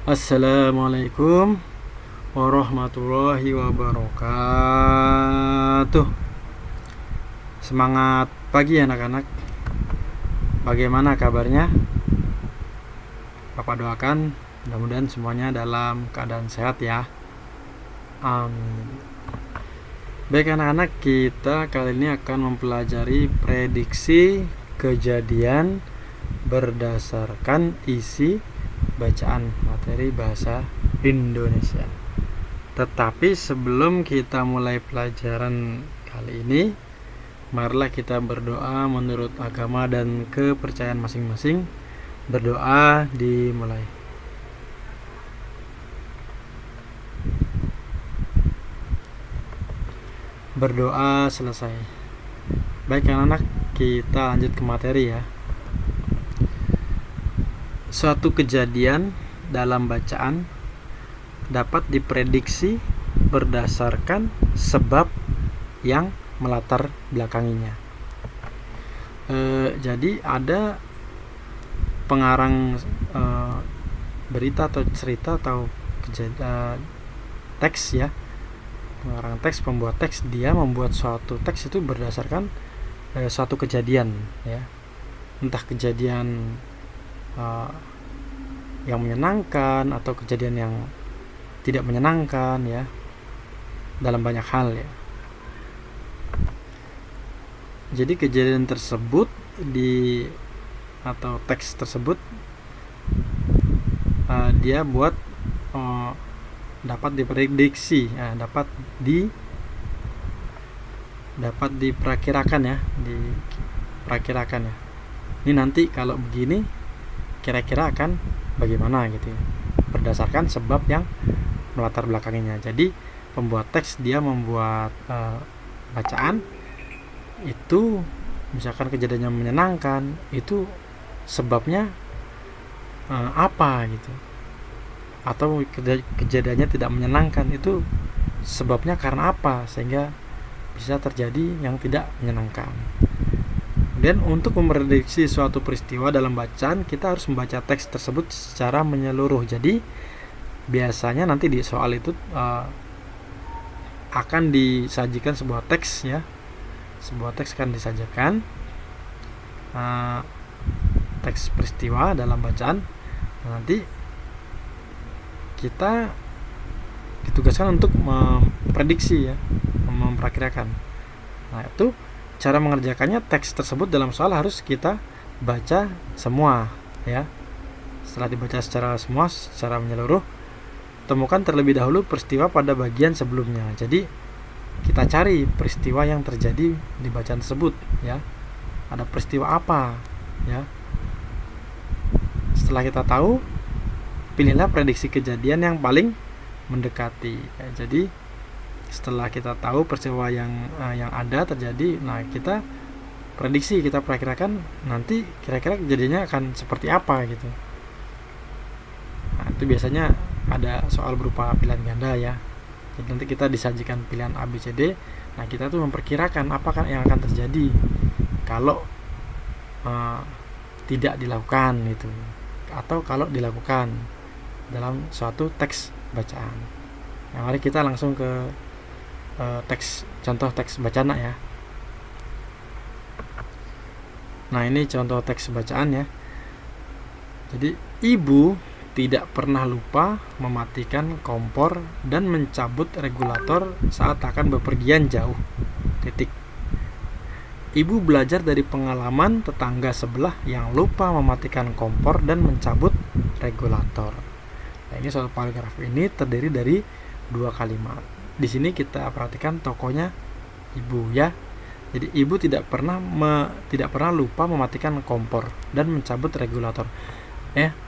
Assalamualaikum warahmatullahi wabarakatuh. Semangat pagi anak-anak. Bagaimana kabarnya? Bapak doakan mudah-mudahan semuanya dalam keadaan sehat ya. Amin. Baik anak-anak, kita kali ini akan mempelajari prediksi kejadian berdasarkan isi bacaan materi bahasa Indonesia. Tetapi sebelum kita mulai pelajaran kali ini, marilah kita berdoa menurut agama dan kepercayaan masing-masing. Berdoa dimulai. Berdoa selesai. Baik anak-anak, kita lanjut ke materi ya. Suatu kejadian dalam bacaan dapat diprediksi berdasarkan sebab yang melatar belakanginya. Jadi ada pengarang berita atau cerita atau teks ya, pengarang teks, pembuat teks, dia membuat suatu teks itu berdasarkan suatu kejadian ya, entah kejadian yang menyenangkan atau kejadian yang tidak menyenangkan ya, dalam banyak hal ya. Jadi kejadian tersebut atau teks tersebut dia buat dapat diprediksi, dapat diperkirakan ya, ini nanti kalau begini kira-kira akan bagaimana gitu ya, berdasarkan sebab yang melatar belakanginya. Jadi pembuat teks dia membuat bacaan itu, misalkan kejadiannya menyenangkan, itu sebabnya apa gitu, atau kejadiannya tidak menyenangkan, itu sebabnya karena apa sehingga bisa terjadi yang tidak menyenangkan. Dan untuk memprediksi suatu peristiwa dalam bacaan, kita harus membaca teks tersebut secara menyeluruh. Jadi biasanya nanti di soal itu akan disajikan sebuah teks ya, sebuah teks akan disajikan teks peristiwa dalam bacaan. Nanti kita ditugaskan untuk memprediksi ya, memperkirakan. Nah, itu cara mengerjakannya, teks tersebut dalam soal harus kita baca semua ya. Setelah dibaca secara menyeluruh, temukan terlebih dahulu peristiwa pada bagian sebelumnya. Jadi kita cari peristiwa yang terjadi di bacaan tersebut ya. Ada peristiwa apa ya. Setelah kita tahu, pilihlah prediksi kejadian yang paling mendekati ya. Jadi setelah kita tahu peristiwa yang ada terjadi, nah kita prediksi, kita perkirakan nanti kira-kira kejadiannya akan seperti apa gitu. Nah, itu biasanya ada soal berupa pilihan ganda ya. Jadi nanti kita disajikan pilihan A, B, C, D. Nah, kita tuh memperkirakan apa yang akan terjadi kalau tidak dilakukan itu, atau kalau dilakukan dalam suatu teks bacaan. Nah, mari kita langsung ke contoh teks bacaan ya. Nah, ini contoh teks bacaan ya. Jadi, ibu tidak pernah lupa mematikan kompor dan mencabut regulator saat akan bepergian jauh. Titik. Ibu belajar dari pengalaman tetangga sebelah yang lupa mematikan kompor dan mencabut regulator. Nah, ini suatu paragraf ini terdiri dari 2 kalimat. Di sini kita perhatikan tokohnya ibu ya. Jadi ibu tidak pernah lupa mematikan kompor dan mencabut regulator.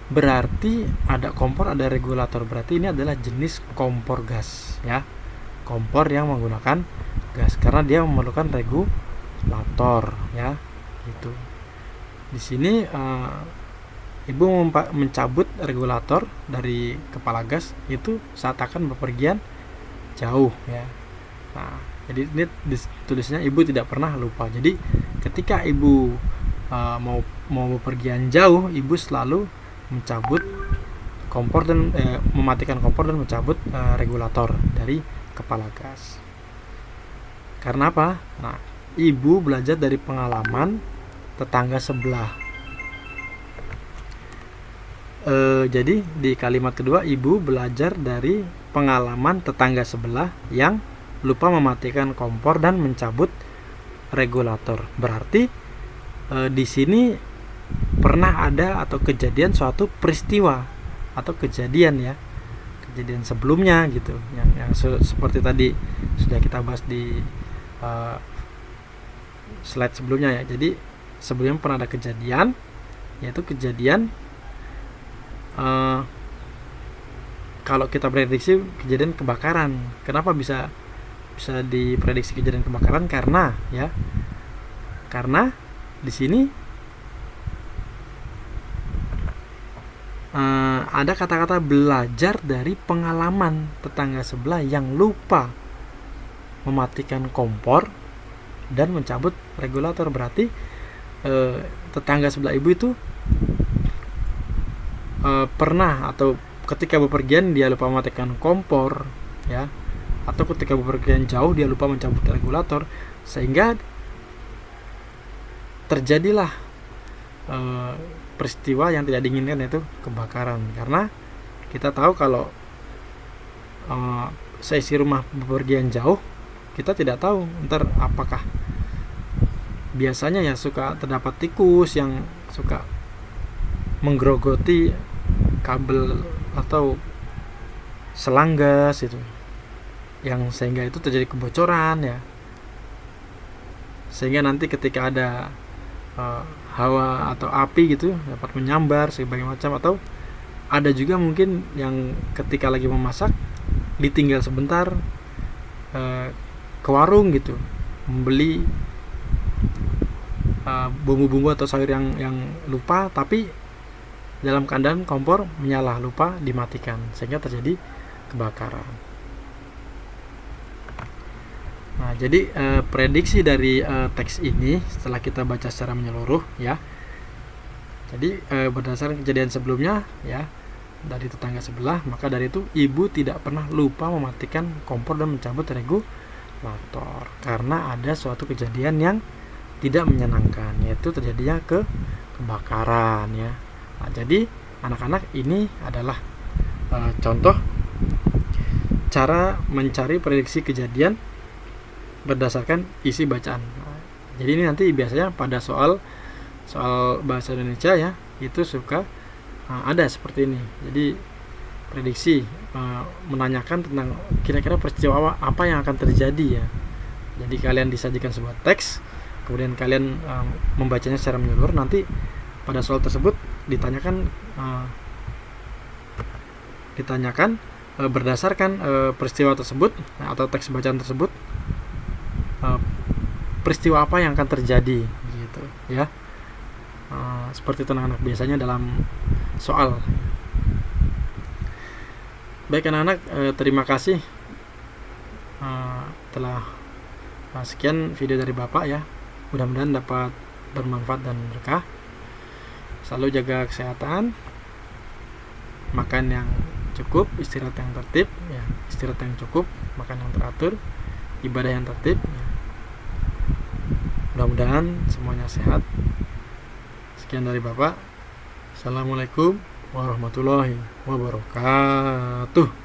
Berarti ada kompor, ada regulator. Berarti ini adalah jenis kompor gas ya. Kompor yang menggunakan gas karena dia memerlukan regulator ya. Gitu. Di sini ibu mencabut regulator dari kepala gas itu saat akan bepergian jauh ya. Nah, jadi ini tulisnya ibu tidak pernah lupa. Jadi ketika ibu mau bepergian jauh, ibu selalu mencabut mematikan kompor dan mencabut regulator dari kepala gas. Karena apa? Nah, ibu belajar dari pengalaman tetangga sebelah. Jadi di kalimat kedua, ibu belajar dari pengalaman tetangga sebelah yang lupa mematikan kompor dan mencabut regulator. Berarti di sini pernah ada atau kejadian suatu peristiwa atau kejadian sebelumnya gitu, yang seperti tadi sudah kita bahas di slide sebelumnya ya. Jadi sebelumnya pernah ada kejadian, yaitu kejadian kalau kita prediksi kejadian kebakaran. Kenapa bisa diprediksi kejadian kebakaran? Karena di sini ada kata-kata belajar dari pengalaman tetangga sebelah yang lupa mematikan kompor dan mencabut regulator. Berarti tetangga sebelah ibu itu pernah, atau ketika bepergian dia lupa mematikan kompor ya, atau ketika bepergian jauh dia lupa mencabut regulator, sehingga terjadilah peristiwa yang tidak diinginkan, yaitu kebakaran. Karena kita tahu kalau seisi rumah bepergian jauh, kita tidak tahu ntar apakah, biasanya ya suka terdapat tikus yang suka menggerogoti kabel atau selang gas itu, yang sehingga itu terjadi kebocoran ya, sehingga nanti ketika ada hawa atau api gitu dapat menyambar sebagai macam. Atau ada juga mungkin yang ketika lagi memasak ditinggal sebentar ke warung gitu, membeli bumbu-bumbu atau sayur yang lupa, tapi dalam keadaan kompor menyala, lupa dimatikan, sehingga terjadi kebakaran. Nah, jadi prediksi dari teks ini setelah kita baca secara menyeluruh ya. Jadi berdasarkan kejadian sebelumnya ya dari tetangga sebelah, maka dari itu ibu tidak pernah lupa mematikan kompor dan mencabut regulator karena ada suatu kejadian yang tidak menyenangkan, yaitu terjadinya kebakaran ya. Nah, jadi anak-anak, ini adalah contoh cara mencari prediksi kejadian berdasarkan isi bacaan. Nah, jadi ini nanti biasanya pada soal bahasa Indonesia ya, itu suka ada seperti ini. Jadi prediksi menanyakan tentang kira-kira peristiwa apa yang akan terjadi ya. Jadi kalian disajikan sebuah teks, kemudian kalian membacanya secara menyeluruh. Nanti pada soal tersebut ditanyakan berdasarkan peristiwa tersebut atau teks bacaan tersebut, peristiwa apa yang akan terjadi gitu ya. Seperti itu anak-anak biasanya dalam soal. Baik anak-anak, terima kasih telah sekian video dari Bapak ya. Mudah-mudahan dapat bermanfaat dan berkah. Selalu jaga kesehatan, makan yang cukup, istirahat yang tertib ya, istirahat yang cukup, makan yang teratur, ibadah yang tertib ya. Mudah-mudahan semuanya sehat. Sekian dari Bapak. Assalamualaikum warahmatullahi wabarakatuh.